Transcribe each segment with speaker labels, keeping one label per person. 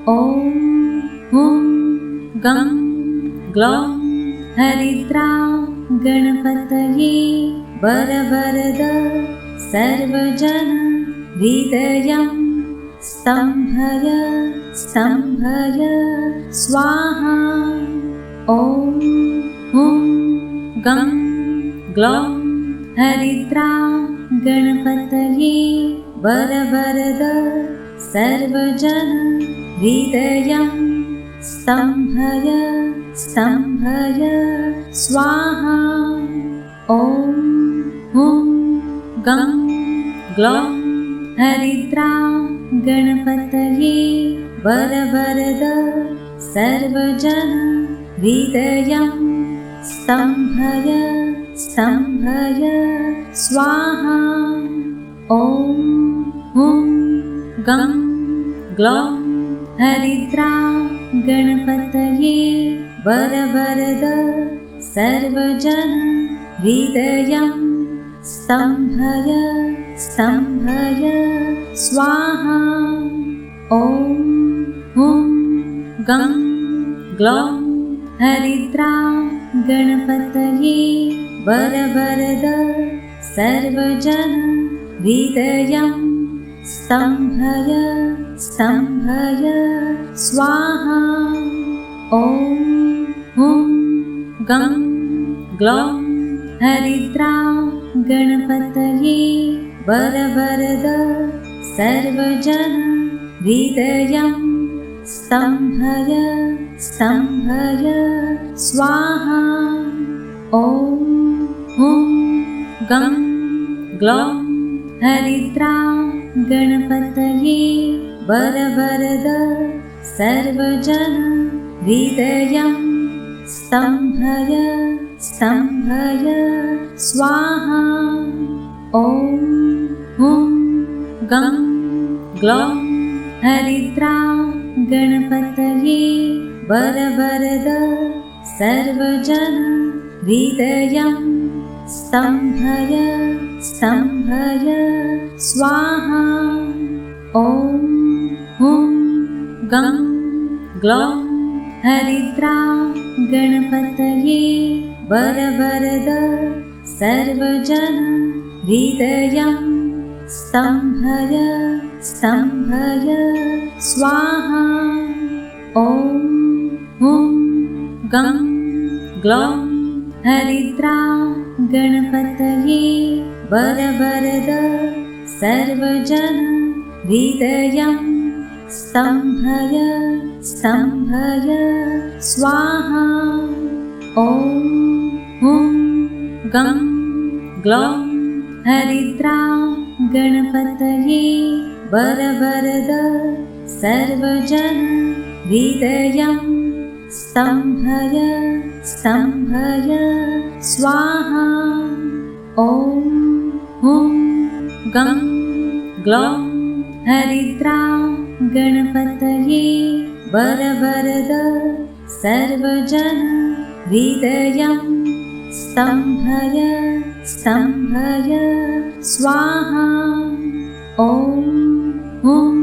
Speaker 1: ॐ हुं गं ग्लौं हरिद्रा गणपतये वरवरद सर्वजन हृदयं स्तम्भय स्तम्भय स्वाहा। ॐ हुं गं ग्लौं हरिद्रा गणपतये वरवरद सर्वजन हृदयं स्तम्भय स्तम्भय स्वाहा। ॐ हुं गं ग्लौं हरिद्रा गणपतये वरवरद सर्वजन हृदयं स्तम्भय स्तम्भय स्वाहा। ॐ हुं गं ग्लौं हरिद्रा गणपतये वरवरद सर्वजन हृदयं स्तम्भय स्तम्भय स्वाहा। ॐ हुं गं ग्लौं हरिद्रा गणपतये वरवरद सर्वजन हृदयं स्तम्भय स्तम्भय स्वाहा। ॐ हुं गं ग्लौं हरिद्रा गणपतये वरवरद सर्वजन हृदयं स्तम्भय स्तम्भय स्वाहा। ॐ हुं गं ग्लौं हरिद्रा गणपतये वरवरद सर्वजन हृदयं स्तम्भय स्तम्भय स्वाहा। ॐ हुं गं ग्लौं हरिद्रा गणपतये वरवरद सर्वजन हृदयं स्तम्भय स्तम्भय स्वाहा। ॐ हुं गं ग्लौं हरिद्रा गणपतये वरवरद सर्वजन हृदयं स्तम्भय स्तम्भय स्वाहा। ॐ हुं गं ग्लौं हरिद्रा गणपतये वरवरद सर्वजन हृदयं स्तम्भय स्तम्भय स्वाहा। ॐ हुं गं ग्लौं हरिद्रा गणपतये वरवरद सर्वजन हृदयं स्तम्भय स्तम्भय स्वाहा। ॐ हुं गं ग्लौं हरिद्रा गणपतये वरवरद सर्वजन हृदयं स्तम्भय स्तम्भय स्वाहा। ॐ हुं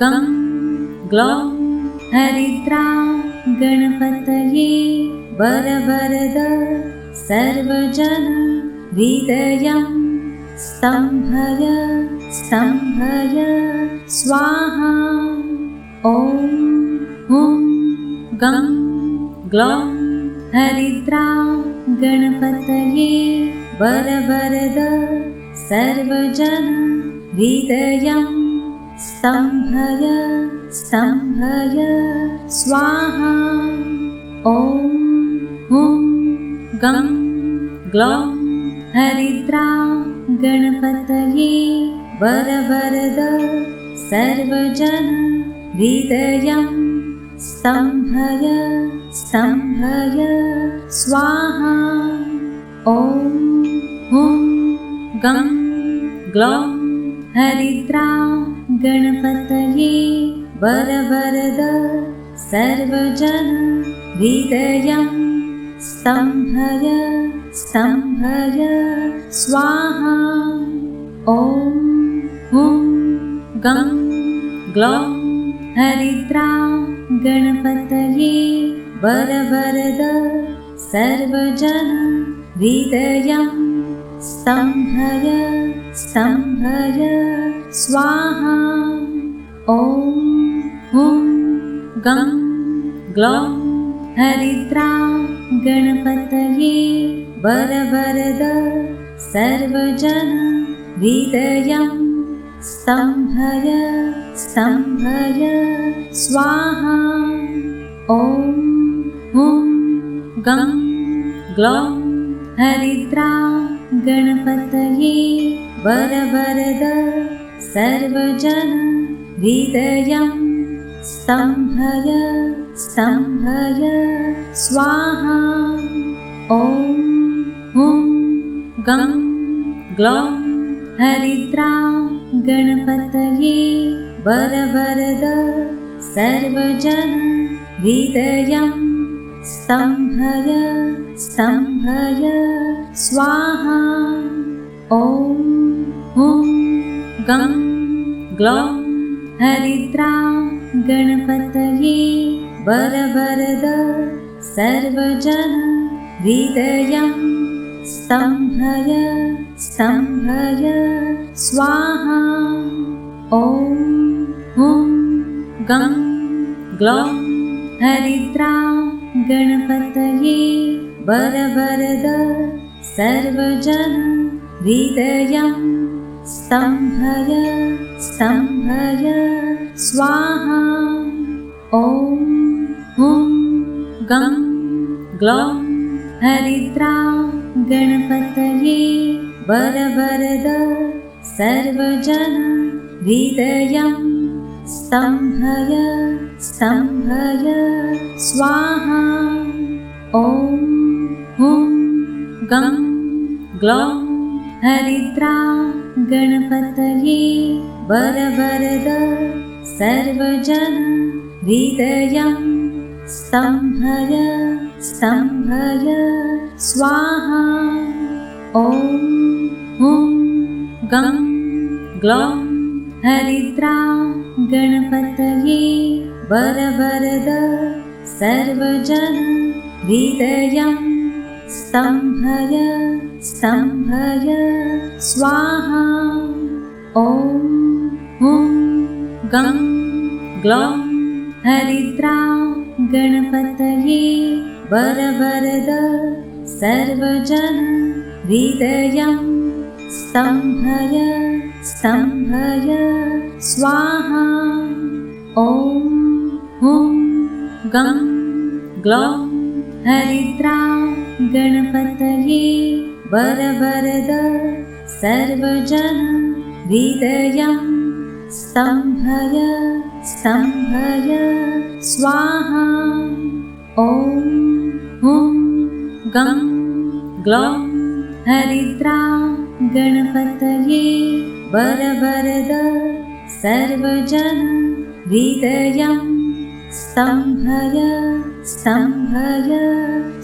Speaker 1: गं ग्लौं हरिद्रा गणपतये वरवरद सर्वजन हृदयं स्तम्भय स्तम्भय स्वाहा। ॐ हुं गं ग्लौं हरिद्रा गणपतये वरवरद सर्वजन हृदयं स्तम्भय स्तम्भय स्वाहा। ॐ हुं गं ग्लौं हरिद्रा गणपतये वरवरद सर्वजन हृदयं स्तम्भय स्तम्भय स्वाहा। ॐ हुं गं ग्लौं हरिद्रा गणपतये वरवरद सर्वजन हृदयं स्तम्भय स्तम्भय स्वाहा। ॐ हुं गं ग्लौं हरिद्रा गणपतये वरवरद सर्वजन हृदयं स्तम्भय स्तम्भय स्वाहा। ॐ हुं गं ग्लौं हरिद्रा गणपतये वरवरद सर्वजन हृदयं स्तम्भय स्तम्भय स्वाहा। ॐ हुं गं ग्लौं हरिद्रा गणपतये वरवरद सर्वजन हृदयं स्तम्भय स्तम्भय स्वाहा। ॐ हुं गं ग्लौं हरिद्रा गणपतये वरवरद सर्वजन हृदयं स्तम्भय स्तम्भय स्वाहा। ॐ हुं गं ग्लौं हरिद्रा गणपतये वरवरद सर्वजन हृदयं स्तम्भय स्तम्भय स्वाहा। ॐ हुं गं ग्लौं हरिद्रा गणपतये वरवरद सर्वजन हृदयं स्तम्भय स्तम्भय स्वाहा। ॐ हुं गं ग्लौं हरिद्रा गणपतये वरवरद सर्वजन हृदयं स्तम्भय स्तम्भय स्वाहा। ॐ हुं गं ग्लौं हरिद्रा गणपतये वरवरद सर्वजन हृदयं स्तम्भय स्तम्भय स्वाहा। ॐ हुं गं ग्लौं हरिद्रा गणपतये वरवरद सर्वजन हृदयं स्तम्भय स्तम्भय स्वाहा। ॐ हुं गं ग्लौं हरिद्रा गणपतये वरवरद सर्वजन हृदयं स्तम्भय स्तम्भय स्वाहा। ॐ हुं गं ग्लौं हरिद्रा गणपतये वरवरद सर्वजन हृदयं स्तम्भय स्तम्भय स्वाहा। ॐ हुं गं ग्लौं हरिद्रा गणपतये वरवरद सर्वजन हृदयं स्तम्भय स्तम्भय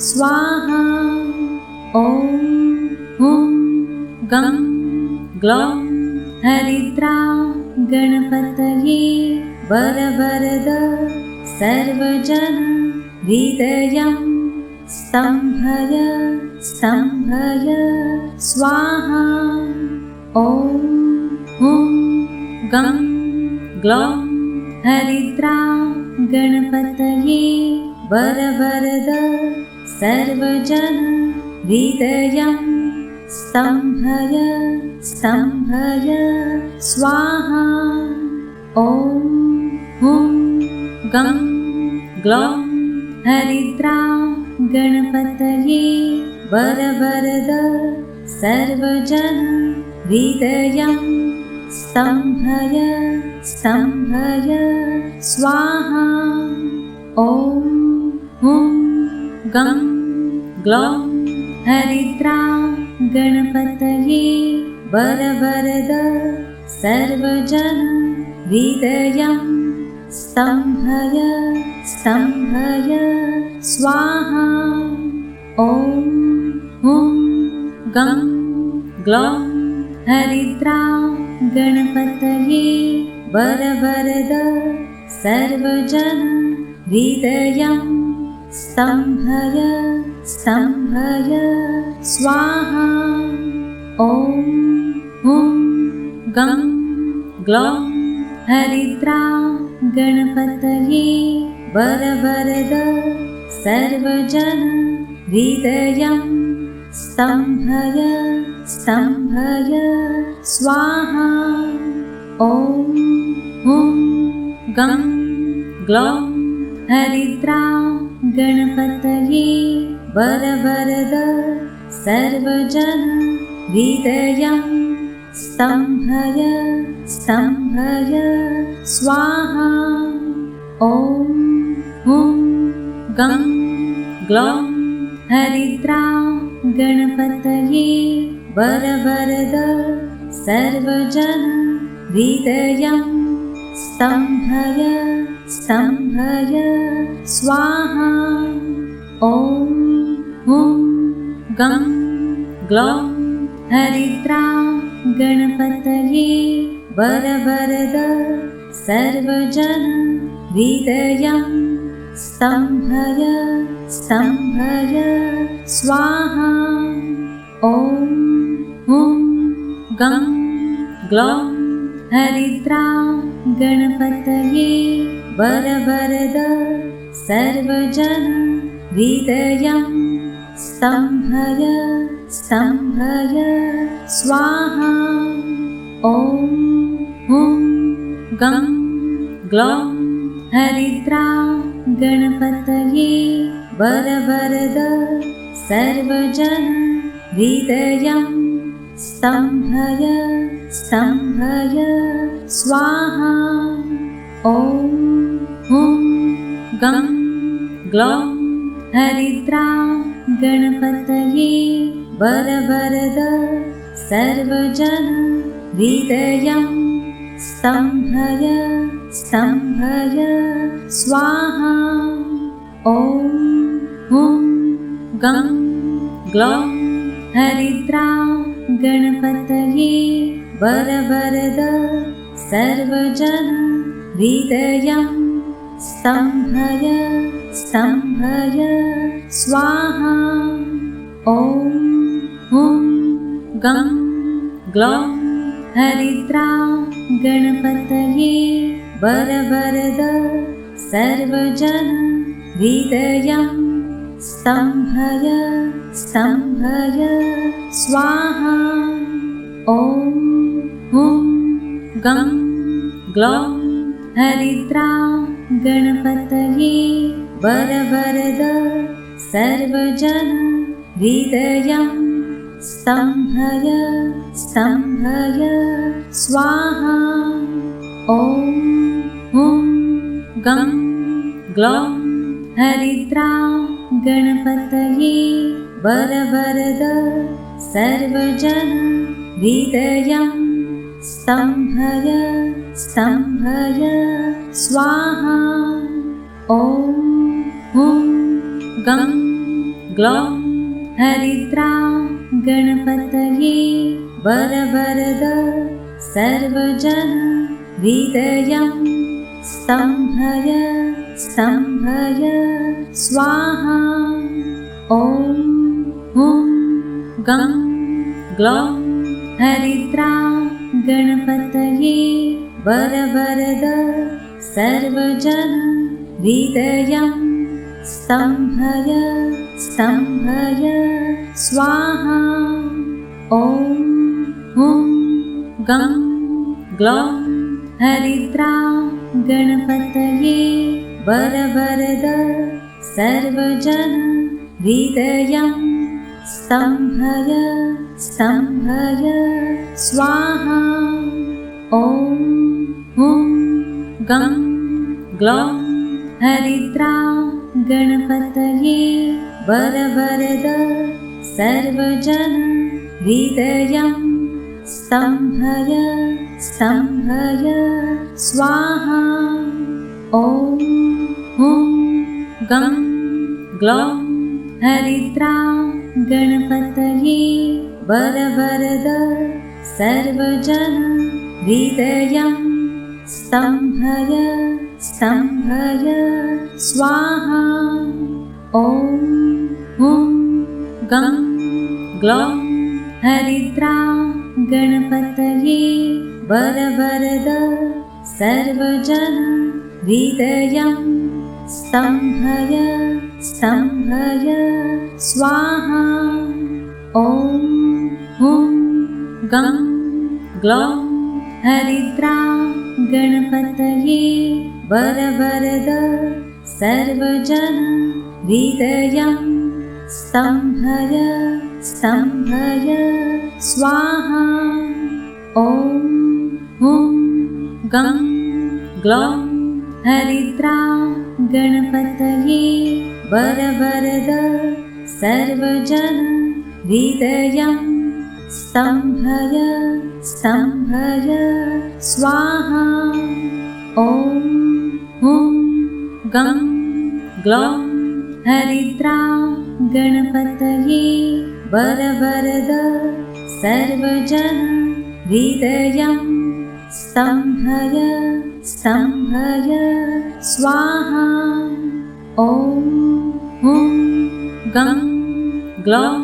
Speaker 1: स्वाहा। ॐ हुं गं ग्लौं हरिद्रा गणपतये वरवरद सर्वजन हृदयं स्तम्भय स्तम्भय स्वाहा। ॐ हुं गं ग्लौं हरिद्रा गणपतये वरवरद सर्वजन हृदयं स्तम्भय स्तम्भय स्वाहा। ॐ हुं गं ग्लौं हरिद्रा गणपतये वरवरद सर्वजन हृदयं स्तम्भय स्तम्भय स्वाहा। ॐ हुं गं ग्लौं हरिद्रा गणपतये वरवरद सर्वजन हृदयं स्तम्भय स्तम्भय स्वाहा। ॐ हुं गं ग्लौं हरिद्रा गणपतये वरवरद सर्वजन हृदयं स्तम्भय स्तम्भय स्वाहा। ॐ हुं गं ग्लौं हरिद्रा गणपतये वरवरद सर्वजन हृदयं स्तम्भय स्तम्भय स्वाहा। ॐ हुं गं ग्लौं हरिद्रा गणपतये वरवरद सर्वजन हृदयं स्तम्भय स्तम्भय स्वाहा। ॐ हुं गं ग्लौं हरिद्रा गणपतये वरवरद सर्वजन हृदयं स्तम्भय स्तम्भय स्वाहा। ॐ हुं गं ग्लौं हरिद्रा गणपतये वरवरद सर्वजन हृदयं स्तम्भय स्तम्भय स्वाहा। ॐ हुं गं ग्लौं हरिद्रा गणपतये वरवरद सर्वजन हृदयं स्तम्भय स्तम्भय स्वाहा। ॐ हुं गं ग्लौं हरिद्रा गणपतये वरवरद सर्वजन हृदयं स्तम्भय स्तम्भय स्वाहा। ॐ हुं गं ग्लौं हरिद्रा गणपतये वरवरद सर्वजन हृदयं स्तम्भय स्तम्भय स्वाहा। ॐ हुं गं ग्लौं हरिद्रा गणपतये वरवरद सर्वजन हृदयं स्तम्भय स्तम्भय स्वाहा। ॐ हुं गं ग्लौं हरिद्रा गणपतये वरवरद सर्वजन हृदयं स्तम्भय स्तम्भय स्वाहा। ॐ हुं गं ग्लौं हरिद्रा गणपतये वरवरद सर्वजन हृदयं स्तम्भय स्तम्भय स्वाहा। ॐ हुं गं ग्लौं हरिद्रा गणपतये वरवरद सर्वजन हृदयं स्तम्भय स्तम्भय स्वाहा। ॐ हुं गं ग्लौं हरिद्रा गणपतये वरवरद सर्वजन हृदयं स्तम्भय स्तम्भय स्वाहा। ॐ हुं गं ग्लौं हरिद्रा गणपतये वरवरद सर्वजन हृदयं स्तम्भय स्तम्भय स्वाहा। ॐ हुं गं ग्लौं हरिद्रा गणपतये वरवरद सर्वजन हृदयं स्तम्भय स्तम्भय स्वाहा। ॐ हुं गं ग्लौं हरिद्रा गणपतये वरवरद सर्वजन हृदयं स्तम्भय स्तम्भय स्वाहा। ॐ हुं गं ग्लौं हरिद्रा गणपतये वरवरद सर्वजन हृदयं स्तम्भय स्तम्भय स्वाहा। ॐ हुं गं ग्लौं हरिद्रा गणपतये वरवरद सर्वजन हृदयं स्तम्भय स्तम्भय स्वाहा। ॐ हुं गं ग्लौं हरिद्रा गणपतये वरवरद सर्वजन हृदयं स्तम्भय स्तम्भय स्वाहा। ॐ हुं गं ग्लौं हरिद्रा गणपतये वरवरद सर्वजन हृदयं स्तम्भय स्तम्भय स्वाहा। ॐ हुं गं ग्लौं हरिद्रा गणपतये वरवरद सर्वजन हृदयं स्तम्भय स्तम्भय स्वाहा। ॐ हुं गं ग्लौं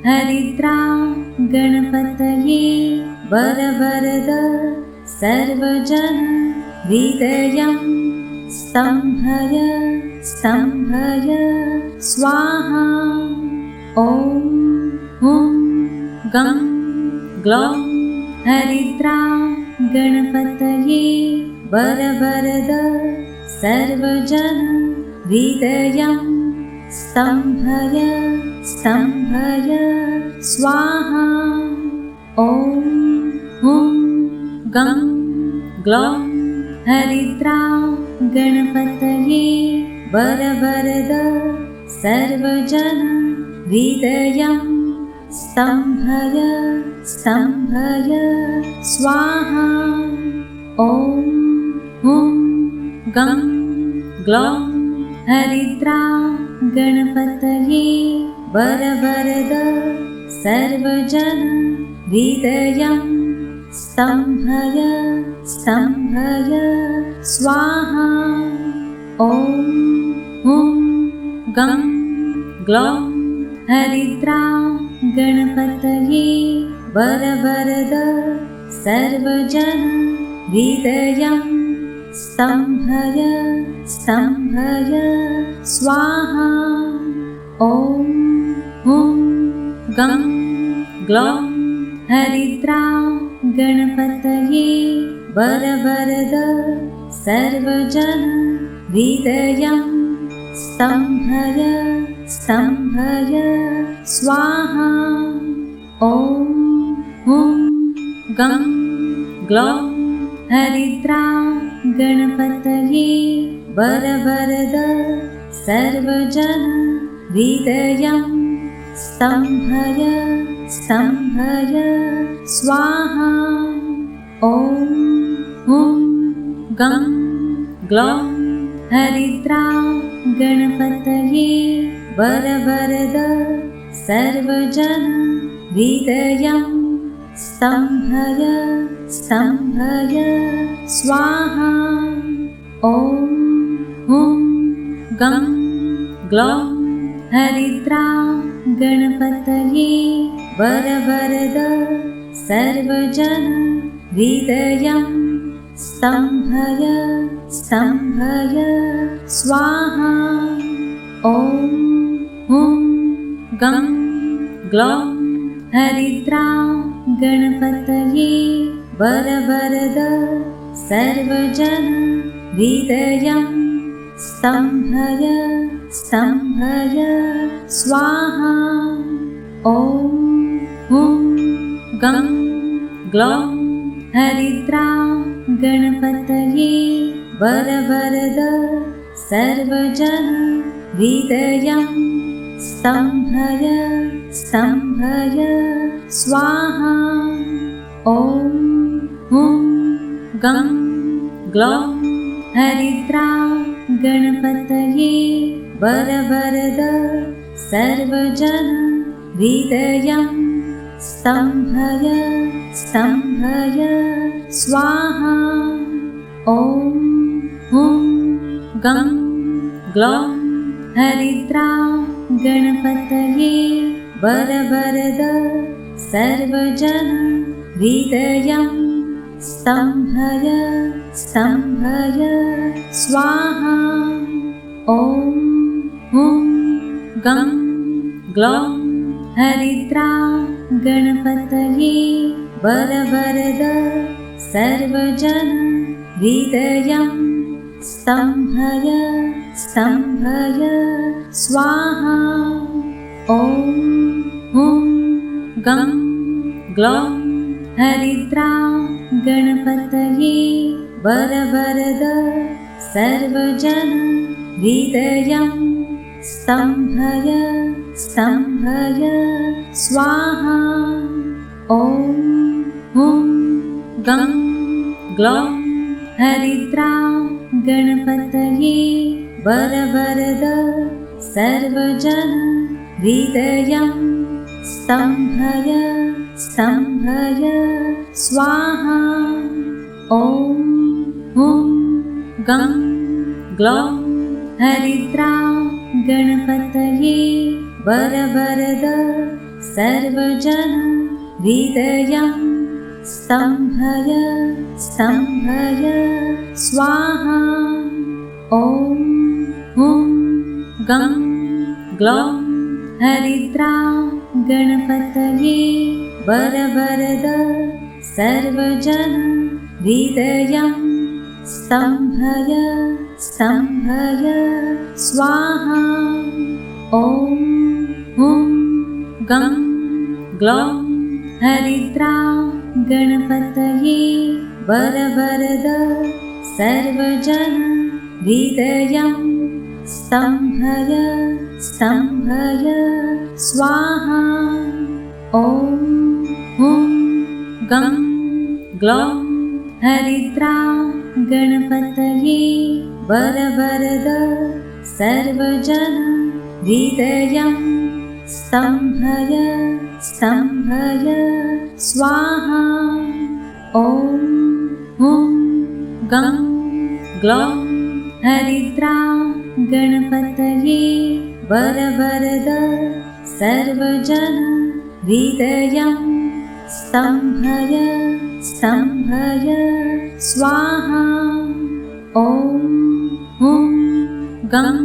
Speaker 1: हरिद्रा गणपतये वरवरद सर्वजन हृदयं स्तम्भय स्तम्भय स्वाहा। ॐ हुं गं ग्लौं हरिद्रा गणपतये वरवरद सर्वजन हृदयं स्तम्भय स्तम्भय स्वाहा। ॐ हुं गं ग्लौं हरिद्रा गणपतये वरवरद सर्वजन हृदयं स्तम्भय स्तम्भय स्वाहा। ॐ हुं गं ग्लौं हरिद्रा गणपतये वरवरद सर्वजन हृदयं स्तम्भय स्तम्भय स्वाहा। ॐ हुं गं ग्लौं हरिद्रा गणपतये वरवरद सर्वजन हृदयं स्तम्भय स्तम्भय स्वाहा। ॐ हुं गं ग्लौं हरिद्रा गणपतये वरवरद सर्वजन हृदयं स्तम्भय स्तम्भय स्वाहा। ॐ हुं गं ग्लौं हरिद्रा गणपतये वरवरद सर्वजन हृदयं स्तम्भय स्तम्भय स्वाहा। ॐ हुं गं ग्लौं हरिद्रा गणपतये वरवरद सर्वजन हृदयं स्तम्भय स्तम्भय स्वाहा। ॐ हुं गं ग्लौं हरिद्रा गणपतये वरवरद सर्वजन हृदयं स्तम्भय स्तम्भय स्वाहा। ॐ हुं गं ग्लौं हरिद्रा गणपतये वरवरद सर्वजन हृदयं स्तम्भय स्तम्भय स्वाहा। ॐ हुं गं ग्लौं हरिद्रा गणपतये वरवरद सर्वजन हृदयं स्तम्भय स्तम्भय स्वाहा। ॐ हुं गं ग्लौं हरिद्रा गणपतये वरवरद सर्वजन हृदयं स्तम्भय स्तम्भय स्वाहा। ॐ हुं गं ग्लौं हरिद्रा गणपतये वरवरद सर्वजन हृदयं स्तम्भय स्तम्भय स्वाहा। ॐ हुं गं ग्लौं हरिद्रा गणपतये वरवरद सर्वजन हृदयं स्तम्भय स्तम्भय स्वाहा। ॐ हुं गं ग्लौं हरिद्रा गणपतये वरवरद सर्वजन हृदयं स्तम्भय स्तम्भय स्वाहा। ॐ हुं गं ग्लौं हरिद्रा गणपतये वरवरद सर्वजन हृदयं स्तम्भय स्तम्भय स्वाहा। ॐ हुं गं ग्लौं हरिद्रा गणपतये वरवरद सर्वजन हृदयं स्तम्भय स्तम्भय स्वाहा। ॐ हुं गं ग्लौं हरिद्रा गणपतये वरवरद सर्वजन हृदयं स्तम्भय स्तम्भय स्वाहा। ॐ हुं गं ग्लौं हरिद्रा गणपतये वरवरद सर्वजन हृदयं स्तम्भय स्तम्भय स्वाहा। ॐ हुं गं ग्लौं हरिद्रा गणपतये वरवरद सर्वजन हृदयं स्तम्भय स्तम्भय स्वाहा। ॐ हुं गं ग्लौं हरिद्रा गणपतये वरवरद सर्वजन हृदयं स्तम्भय स्तम्भय स्वाहा। ॐ हुं गं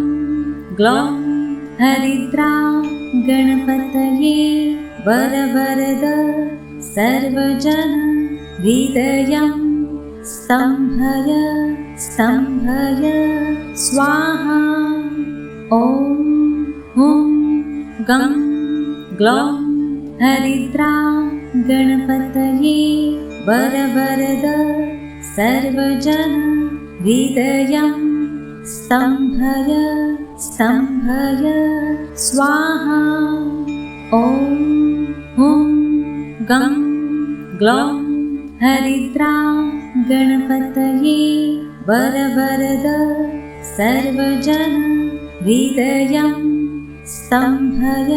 Speaker 1: ग्लौं हरिद्रा गणपतये वरवरद सर्वजन हृदयं स्तम्भय स्तम्भय स्वाहा। ॐ हुं गं ग्लौं हरिद्रा गणपतये वरवरद सर्वजन हृदयं स्तम्भय स्तम्भय स्वाहा। ॐ हुं गं ग्लौं हरिद्रा गणपतये वरवरद सर्वजन हृदयं स्तम्भय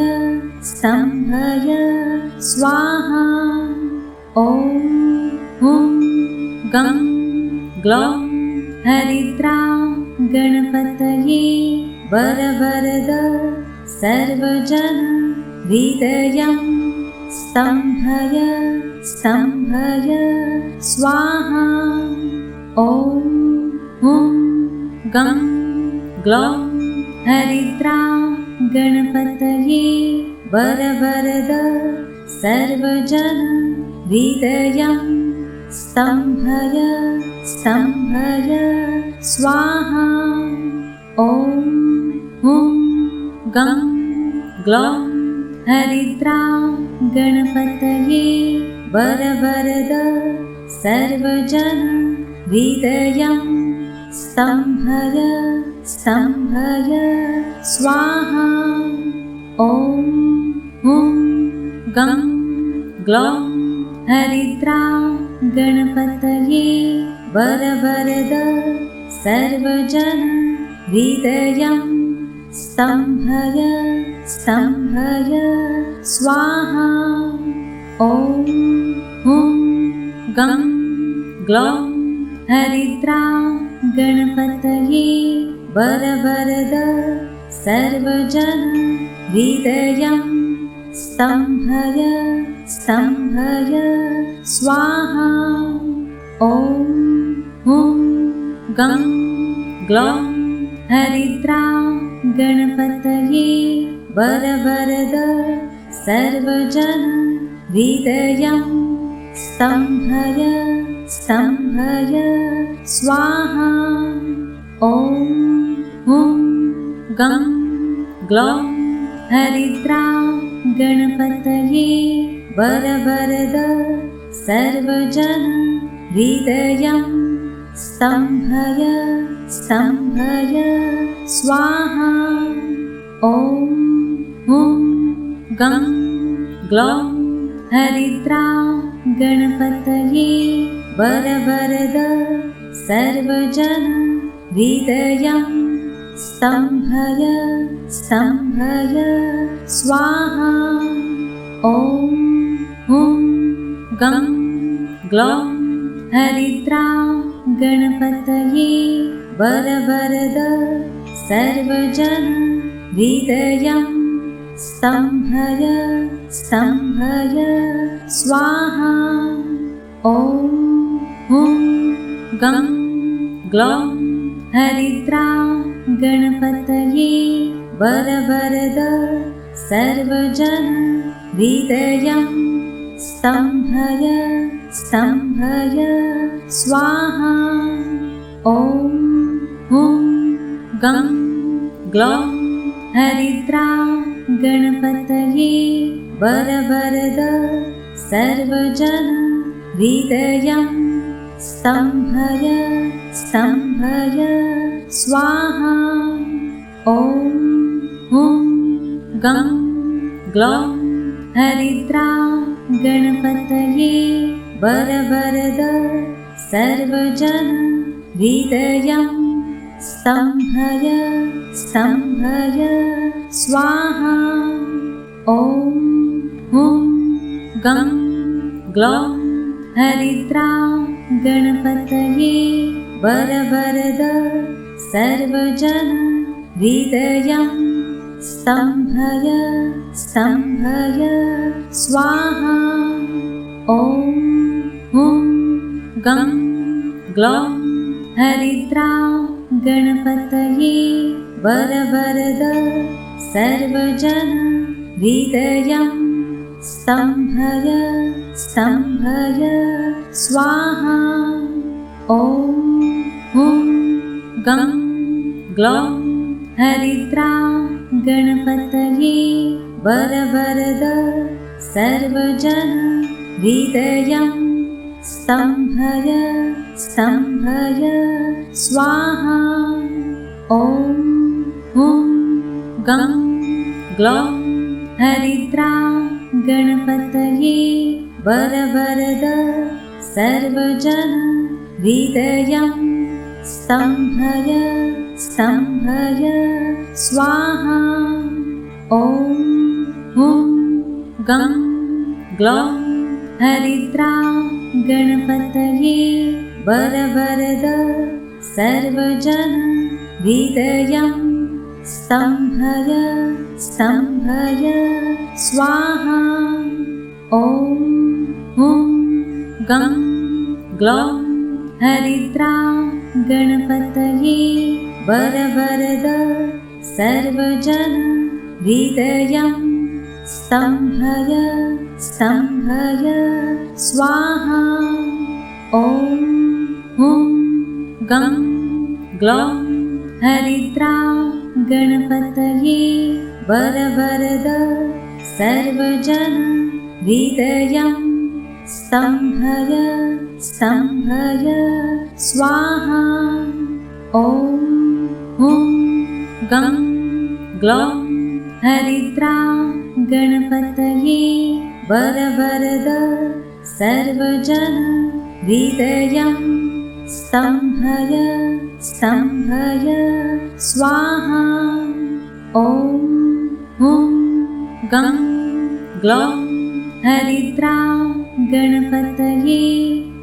Speaker 1: स्तम्भय स्वाहा। ॐ हुं गं ग्लौं हरिद्रा गणपतये वरवरद सर्वजन हृदयं स्तम्भय स्तम्भय स्वाहा। ॐ हुं गं ग्लौं हरिद्रा गणपतये वरवरद सर्वजन हृदयं स्तम्भय स्तम्भय स्वाहा। ॐ हुं गं ग्लौं हरिद्रा गणपतये वरवरद सर्वजन हृदयं स्तम्भय स्तम्भय स्वाहा। ॐ हुं गं ग्लौं हरिद्रा गणपतये वरवरद सर्वजन हृदयं स्तम्भय स्तम्भय स्वाहा। ॐ हुं गं ग्लौं हरिद्रां गणपतये वरवरद सर्वजन हृदयं स्तम्भय स्तम्भय स्वाहा। ॐ हुं गं ग्लौं हरिद्रां गणपतये वरवरद सर्वजन हृदयं स्तम्भय स्तम्भय स्वाहा। ॐ हुं गं ग्लौं हरिद्रां गणपतये वरवरद सर्वजन हृदयं स्तम्भय स्तम्भय स्वाहा। ॐ हुं गं ग्लौं हरिद्रां गणपतये वरवरद सर्वजन हृदयं स्तम्भय स्तम्भय स्वाहा। ॐ हुं गं ग्लौं हरिद्रां गणपतये वरवरद सर्वजन हृदयं स्तम्भय स्तम्भय स्वाहा। ॐ हुं गं ग्लौं हरिद्रां गणपतये वरवरद सर्वजन हृदयं स्तम्भय स्तम्भय स्वाहा। ॐ हुं गं ग्लौं हरिद्रां गणपतये वरवरद सर्वजन हृदयं स्तम्भय स्तम्भय स्वाहा। ॐ हुं गं ग्लौं हरिद्रां गणपतये वरवरद सर्वजन हृदयं स्तम्भय स्तम्भय स्वाहा। ॐ हुं गं ग्लौं हरिद्रां गणपतये वरवरद सर्वजन हृदयं स्तम्भय स्तम्भय स्वाहा। ॐ हुं गं ग्लौं हरिद्रां गणपतये वरवरद सर्वजन हृदयं स्तम्भय स्तम्भय स्वाहा। ॐ हुं गं ग्लौं हरिद्रां गणपतये वरवरद सर्वजन हृदयं स्तम्भय स्तम्भय स्वाहा। ॐ हुं गं ग्लौं हरिद्रां गणपतये वरवरद सर्वजन हृदयं स्तम्भय स्तम्भय स्वाहा। ॐ हुं गं ग्लौं हरिद्रां गणपतये वरवरद सर्वजन हृदयं स्तम्भय स्तम्भय स्वाहा। ॐ हुं गं ग्लौं हरिद्रां गणपतये वरवरद सर्वजन हृदयं स्तम्भय स्तम्भय स्वाहा। ॐ हुं गं ग्लौं हरिद्रां गणपतये वरवरद सर्वजन हृदयं स्तम्भय स्तम्भय स्वाहा। ॐ हुं गं ग्लौं हरिद्रां गणपतये वरवरद सर्वजन हृदयं स्तम्भय स्तम्भय स्वाहा। ॐ हुं गं ग्लौं हरिद्रां गणपतये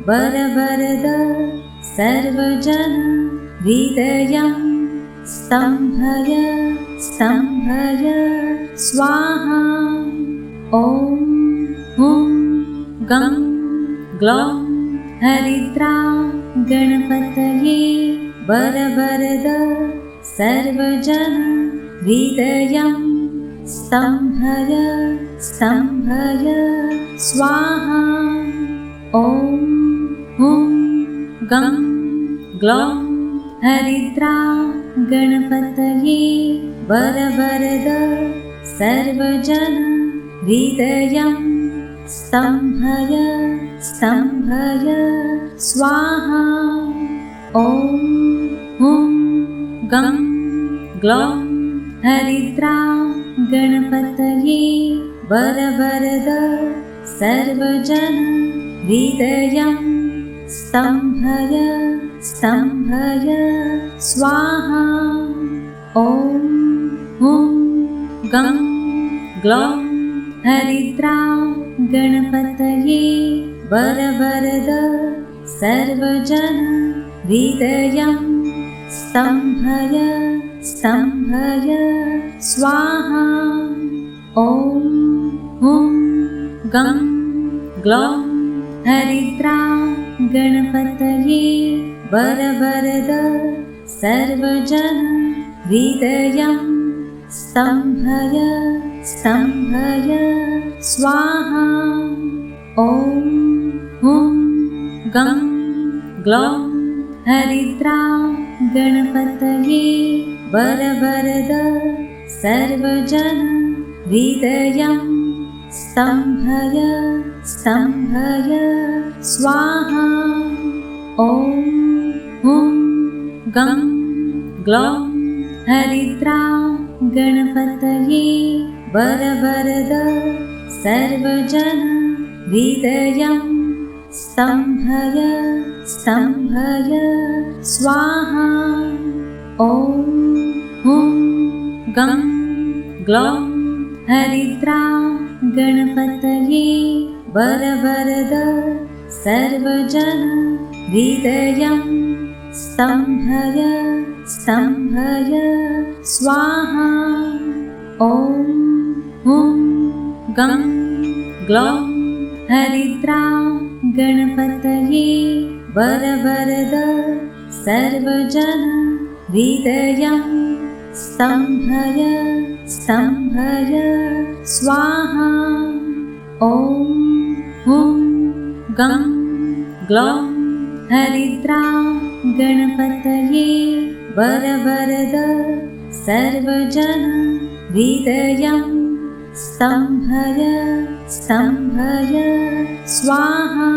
Speaker 1: वरवरद सर्वजन हृदयं स्तम्भय स्तम्भय स्वाहा। ॐ हुं गं ग्लौं हरिद्रा गणपतये वरवरद सर्वजन हृदयं स्तम्भय स्तम्भय स्वाहा। ॐ हुं गं ग्लौं हरिद्रा गणपतये वरवरद सर्वजन हृदयं स्तम्भय स्तम्भय स्वाहा। ॐ हुं गं ग्लौं हरिद्रा गणपतये वरवरद सर्वजन हृदयं स्तम्भय स्तम्भय स्वाहा। ॐ हुं गं ग्लौं हरिद्रा गणपतये वरवरद सर्वजन हृदयं स्तम्भय स्तम्भय स्वाहा। ॐ हुं गं ग्लौं हरिद्रा गणपतये वरवरद सर्वजन हृदयं स्तम्भय स्तम्भय स्वाहा। ॐ हुं गं ग्लौं हरिद्रा गणपतये वरवरद सर्वजन हृदयं स्तम्भय स्तम्भय स्वाहा। ॐ हुं गं ग्लौं हरिद्रा गणपतये वरवरद सर्वजन हृदयं स्तम्भय स्तम्भय स्वाहा। ॐ हुं गं ग्लौं हरिद्रा गणपतये वरवरद सर्वजन हृदयं स्तम्भय स्तम्भय स्वाहा। ॐ हुं गं ग्लौं हरिद्रा गणपतये वरवरद सर्वजन हृदयं स्तम्भय स्तम्भय स्वाहा। ॐ हुं गं ग्लौं हरिद्रा गणपतये वरवरद सर्वजन हृदयं स्तम्भय स्तम्भय स्वाहा।